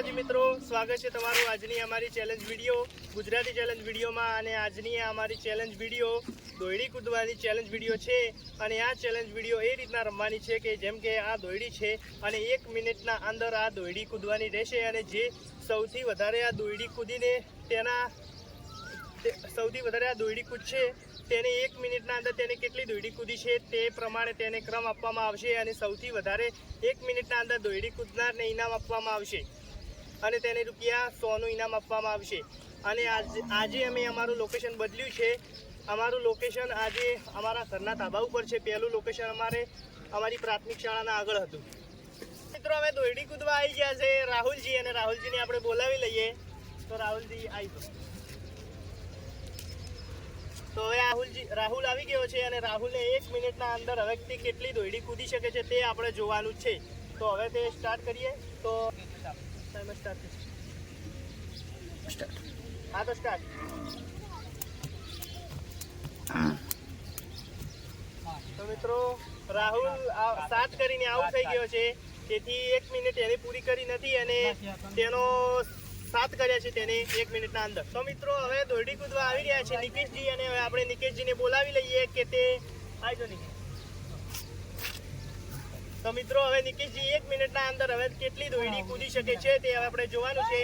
માતાજી મિત્રો, સ્વાગત છે તમારું આજની અમારી ચેલેન્જ વિડીયો ગુજરાતી ચેલેન્જ વિડીયોમાં। અને આજની અમારી ચેલેન્જ વિડીયો દોયડી કૂદવાની ચેલેન્જ વિડીયો છે। અને આ ચેલેન્જ વિડીયો એ રીતના રમવાની છે કે જેમ કે આ દોયડી છે અને 1 મિનિટના અંદર આ દોયડી કૂદવાની રહેશે। અને જે સૌથી વધારે આ દોયડી કૂદીને સૌથી વધારે આ દોયડી કૂદશે તેને 1 મિનિટના અંદર તેને કેટલી દોયડી કૂદી છે તે પ્રમાણે તેને ક્રમ આપવામાં આવશે। અને સૌથી વધારે 1 મિનિટના અંદર દોયડી કૂદનારને ઇનામ આપવામાં આવશે અને તેને રૂપિયા 100નું ઇનામ આપવામાં આવશે। અને આજે અમે અમારું લોકેશન બદલ્યું છે। અમારું લોકેશન આજે અમારા ઘરના ધાબા ઉપર છે। પહેલું લોકેશન અમારી પ્રાથમિક શાળાના આગળ હતું। મિત્રો અમે દોયડી કૂદવા આવી ગયા છે રાહુલજી, અને રાહુલજીને આપણે બોલાવી લઈએ। તો રાહુલજી આવી ગયો। તો હવે રાહુલ આવી ગયો છે અને રાહુલને 1 મિનિટના અંદર હવે તે કેટલી દોયડી કૂદી શકે છે તે આપણે જોવાનું છે। તો હવે તે સ્ટાર્ટ કરીએ। તો ટાઈમર સ્ટાર્ટ। હા તો સ્ટાર્ટ। તો મિત્રો રાહુલ 7 કરીને આઉટ થઈ ગયો છે, તેથી 1 મિનિટ એને પૂરી કરી નથી અને તેનો 7 કર્યા છે તેને 1 મિનિટના અંદર। તો મિત્રો હવે દોયડી કૂદવા આવી રહ્યા છે નિકેશજી, અને હવે આપણે નિકેશજીને બોલાવી લઈએ કે તે આવજો નિકેશ। તો મિત્રો હવે નિકેશજી 1 મિનિટના અંદર હવે કેટલી દોયડી કૂદી શકે છે તે હવે આપણે જોવાનું છે।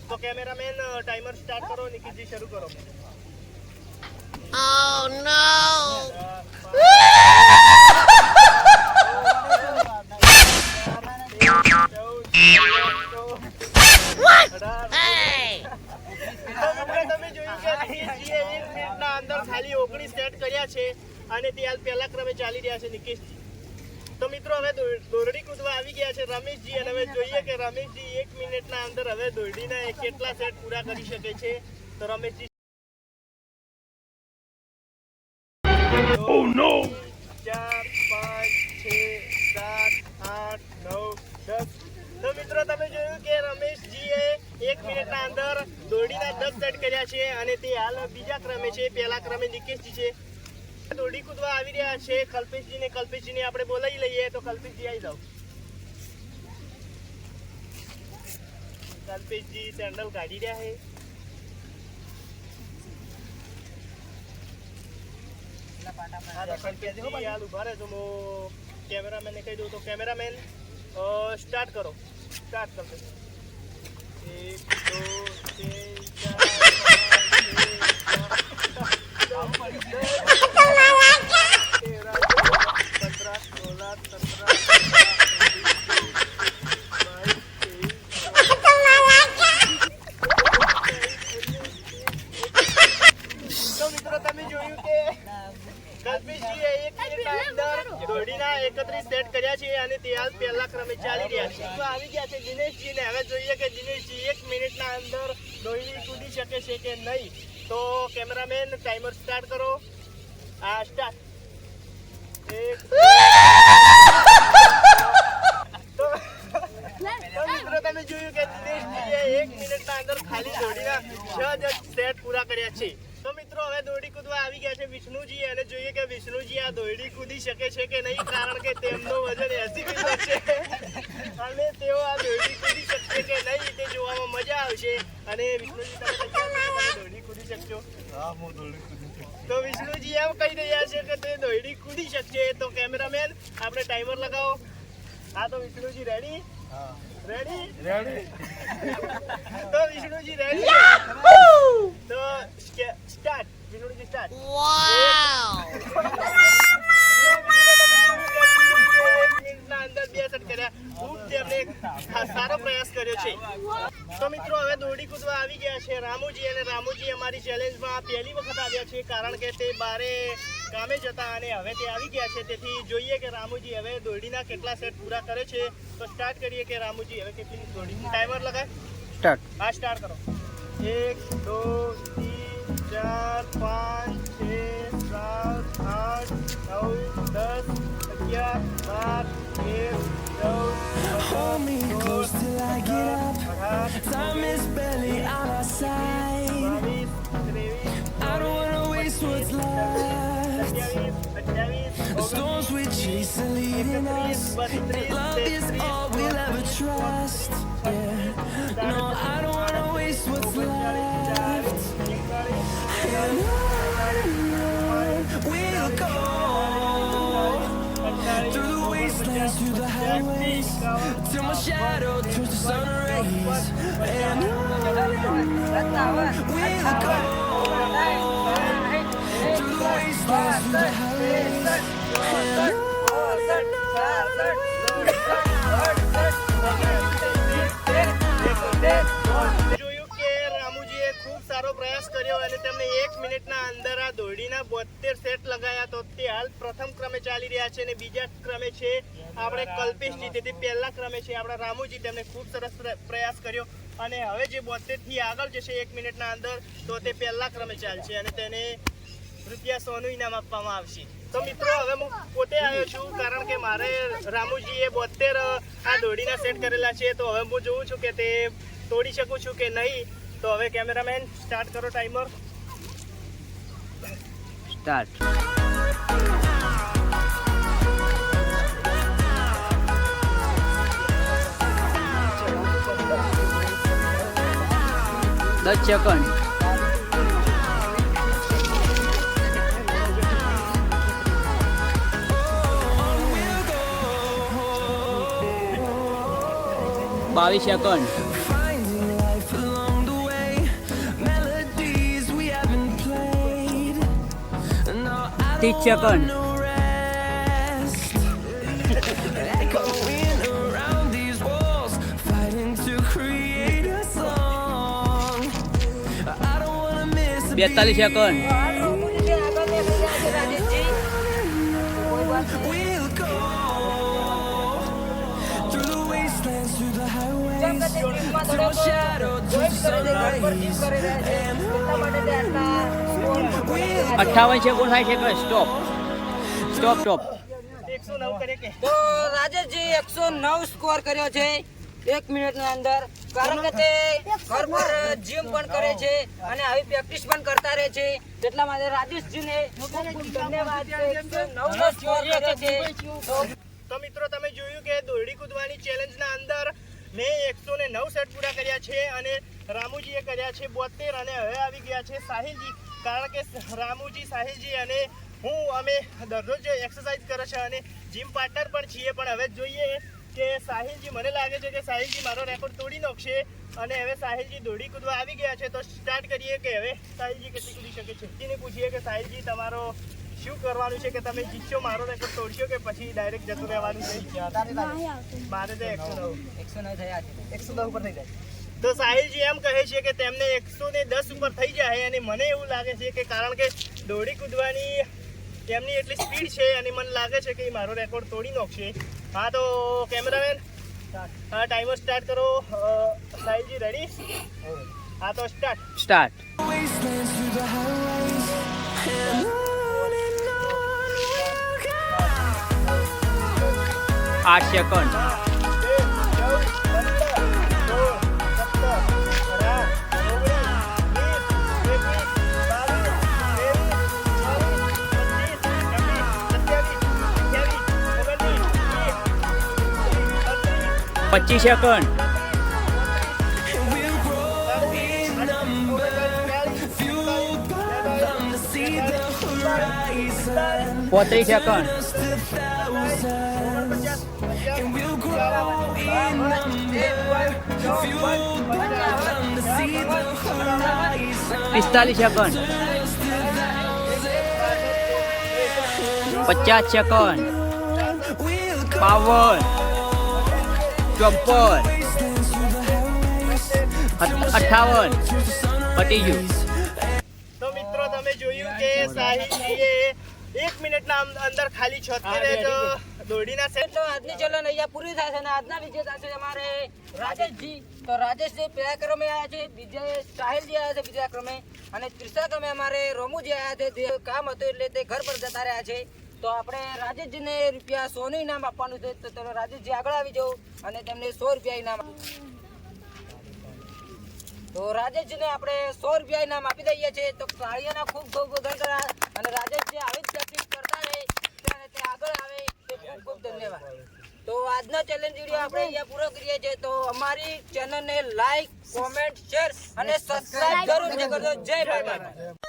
તો કેમેરામેન ટાઈમર સ્ટાર્ટ કરો, નિકેશજી શરૂ કરો। Oh no! તમે જોયું કે નિકેશજીએ 1 મિનિટના અંદર ખાલી 19 સેટ કર્યા છે અને તે હાલ પહેલા ક્રમે ચાલી રહ્યા છે નિકેશજી। તો મિત્રો હવે દોરડી કૂદવા આવી ગયા છે રમેશજી, અને હવે જોઈએ કે રમેશજી 1 મિનિટના અંદર હવે દોરડીના કેટલા સેટ પૂરા કરી શકે છે। તો રમેશજી Oh no! 4 5 6 7 8 9 10। તો મિત્રો તમે જોયું કે રમેશજીએ 1 મિનિટના અંદર દોરડીના 10 સેટ કર્યા છે અને તે હાલ બીજા ક્રમે છે। પહેલા ક્રમે નિકેશજી છે। દોરડી કૂદવા આવી રહ્યા છે કલ્પેશજીને આપણે બોલાવી લઈએ। તો કલ્પેશજી આવી જાઓ। કલ્પેશજી સેન્ડલ કાઢી રહ્યા છે। કલ્પેશજી હાલ ઉભા રહેજો, હું કેમેરામેનને કહી દઉં। તો કેમેરામેન સ્ટાર્ટ કરો। સ્ટાર્ટ કરજો। 1 2 કલ્પેશજીએ 1 મિનિટના અંદર દોરડીના 31 સેટ કર્યા છે અને તે હાલ પહેલા ક્રમે ચાલી રહ્યા છે। તો આવી ગયા છે દિનેશજીને, હવે જોઈએ કે દિનેશજી 1 મિનિટના અંદર દોરડી કૂદી શકે છે કે નહીં। તો કેમેરામેન ટાઈમર સ્ટાર્ટ કરો। આ સ્ટાર્ટ। મિત્રો તમે જોયું કે દિનેશજીએ 1 મિનિટના અંદર ખાલી દોરડીના 6 જ સેટ પૂરા કર્યા છે। તો મિત્રો હવે દોરડી કૂદવા આવી ગયા છે વિષ્ણુજી, અને જોઈએ કે વિષ્ણુજી આ દોરડી કૂદી શકે છે કે નહીં, કારણ કે તેમનું વજન 80 કિલો છે અને તેઓ આ દોરડી કૂદી શકશે કે નહીં તે જોવામાં મજા આવશે। અને વિષ્ણુજી તમે દોરડી કૂદી શકશો? હા, હું દોરડી કૂદી શકું। તો વિષ્ણુજી એમ કહી રહ્યા છે કે તે દોરડી કૂદી શકશે। તો કેમેરામેન આપણે ટાઈમર લગાવો। હા તો વિષ્ણુજી રેડી? હા રેડી? રેડી। તો વિષ્ણુજી રેડી? તો સ્ટાર્ટ। વિષ્ણુજી સ્ટાર્ટ। Wow! 1 મિનિટના અંદર 2 સેટ કર્યા, ખૂબ તેમણે સારો પ્રયાસ કર્યો છે। તો મિત્રો હવે દોરડી કૂદવા આવી ગયા છે રામુજી, અને રામુજી અમારી ચેલેન્જમાં પહેલી વખત આવ્યા છે, કારણ કે તે બારે કામે જતા અને હવે તે આવી ગયા છે। તેથી જોઈએ કે રામુજી હવે દોરડીના કેટલા સેટ પૂરા કરે છે। તો સ્ટાર્ટ કરીએ કે રામુજી હવે કેટલી દોરડી। ટાઈમર લગાય। સ્ટાર્ટ। હા સ્ટાર્ટ કરો। 1 2 3 4 5 6 7 8 9 10 11 12 13 14 Hold me close till I get up. Time is barely on our side. I don't wanna waste what's left. The storms we chase are leading us, and love is all we'll ever trust. Yeah, No, I don't wanna waste what's left. And on we'll go through the wastelands, through the highways, till my shadow turns to sun rays. And on we'll go through the wastelands, through the highways, and on જોયું કે રામુજીએ ખૂબ સારો પ્રયાસ કર્યો અને તેમને 1 મિનિટના અંદર આ દોરડીના 72 સેટ લગાયા. તો તે હાલ પ્રથમ ક્રમે ચાલી રહ્યા છે અને બીજા ક્રમે છે આપણે કલ્પેશજી, તેથી પહેલા ક્રમે છે આપણા રામુજી. તેમને ખૂબ સરસ પ્રયાસ કર્યો અને હવે જે 72 થી આગળ જશે 1 મિનિટના અંદર, તો તે પહેલા ક્રમે ચાલશે અને તેને ₹100નું ઇનામ આપવામાં આવશે. તો મિત્રો હવે હું પોતે આવ્યો છું, કારણ કે મારે રામુજીએ 72 આ દોરડીના સેટ કરેલા છે. તો હવે હું જોઉં છું કે તે તોડી શકું છું કે નહીં. તો હવે કેમેરામેન સ્ટાર્ટ કરો ટાઈમર. સ્ટાર્ટ. દસ સેકન્ડ. બાવીસ second. finding life along the way, melodies we haven't played. No, I 30 don't second. want no rest. Echoing around these walls, fighting to create a song. I don't wanna miss a 42 second. We'll go through the wastelands, through the highways, till my shadow turns to sun rays. And we'll 58 second થાય છે કે stop. Stop stop. 109 કરે કે તો રાજેશજી 109 score કર્યો છે 1 મિનિટની અંદર, કારણ કે તે ઘર પર જીમ પણ કરે છે અને આવી પ્રેક્ટિસ પણ કરતા રહે છે. એટલા માટે રાજેશજીને ખૂબ ખૂબ ધન્યવાદ. 109 સ્કોર કર્યો છે. તો મિત્રો તમે જોયું કે દોરડી કૂદવાની ચેલેન્જના અંદર મેં 109 સેટ પૂરા કર્યા છે અને રામુજીએ કર્યા છે 72. અને હવે આવી ગયા છે સાહિલજી, કારણ કે રામુજી, સાહિલજી અને હું અમે દરરોજ એક્સરસાઇઝ કરે છે અને જીમ પાર્ટનર પણ છીએ. પણ હવે જોઈએ કે સાહિલજી, મને લાગે છે કે સાહિલજી મારો રેકોર્ડ તોડી નાખશે. અને હવે સાહિલજી દોરડી કૂદવા આવી ગયા છે. તો સ્ટાર્ટ કરીએ કે હવે સાહિલજી કેટલી કૂદી શકે છે. એને પૂછીએ કે સાહિલજી તમારો શું કરવાનું છે, કે તમે જીતશો, મારો રેકોર્ડ તોડશો કે પછી ડાયરેક્ટ જતું રહેવાનું છે. મારે તો 109 થયા છે. 110 ઉપર થઈ જાય. તો સાહિલજી એમ કહે છે કે તેમને 110 ઉપર થઈ જાય. અને મને એવું લાગે છે કે કારણ કે દોરડી કૂદવાની એમની એટલી સ્પીડ છે અને મને લાગે છે કે એ મારો રેકોર્ડ તોડી નાખશે. હા તો કેમેરામેન હા ટાઈમર સ્ટાર્ટ કરો. સાહિલજી રેડી? હા તો start. Start. wastelands, through the highways, and on we'll go. 8 second. 25 second. We'll grow in number, fueled by them to see the horizon. 35 second. Us to thousands, and we'll grow in number, fueled by them to see the horizon. 45 second. 50 second. We'll go 52 54 wastelands, through the highways, 58 પતી ગયું. તો મિત્રો તમે જોયું કે સાહિલજીએ 1 મિનિટના અંદર ખાલી 76 જ દોરડીના સેટ. તો આજની ચેલેન્જ અહીંયા પૂરી થાય છે અને આજના વિજેતા છે અમારે રાજેશજી. તો રાજેશજી પહેલા ક્રમે આવ્યા છે, બીજા સાહિલજી આવ્યા છે બીજા ક્રમે, અને ત્રીજા ક્રમે અમારે રોમુજી આવ્યા છે. જે કામ હતું એટલે તે ઘર પર જતા રહ્યા છે. તો આપણે રાજેશજીને ₹100નું ઇનામ આપવાનું છે. તો ચલો રાજેશજી આગળ આવી જાઓ અને તેમને ₹100 ઇનામ. તો રાજેશજીને આપણે ₹100 ઇનામ આપી દઈએ છીએ. તો તાળીઓના ખૂબ ખૂબ ગણગણા. અને રાજેશજી આવી જ પ્રેક્ટિસ કરતા રહે અને તે આગળ આવે. તે ખૂબ ખૂબ ધન્યવાદ. ધન્યવાદ. તો આજનો ચેલેન્જ વિડીયો આપણે અહીંયા પૂરો કરીએ છીએ. તો અમારી ચેનલને લાઈક, કોમેન્ટ, શેર અને સબસ્ક્રાઇબ જરૂરથી કરજો. જય ભાઈ.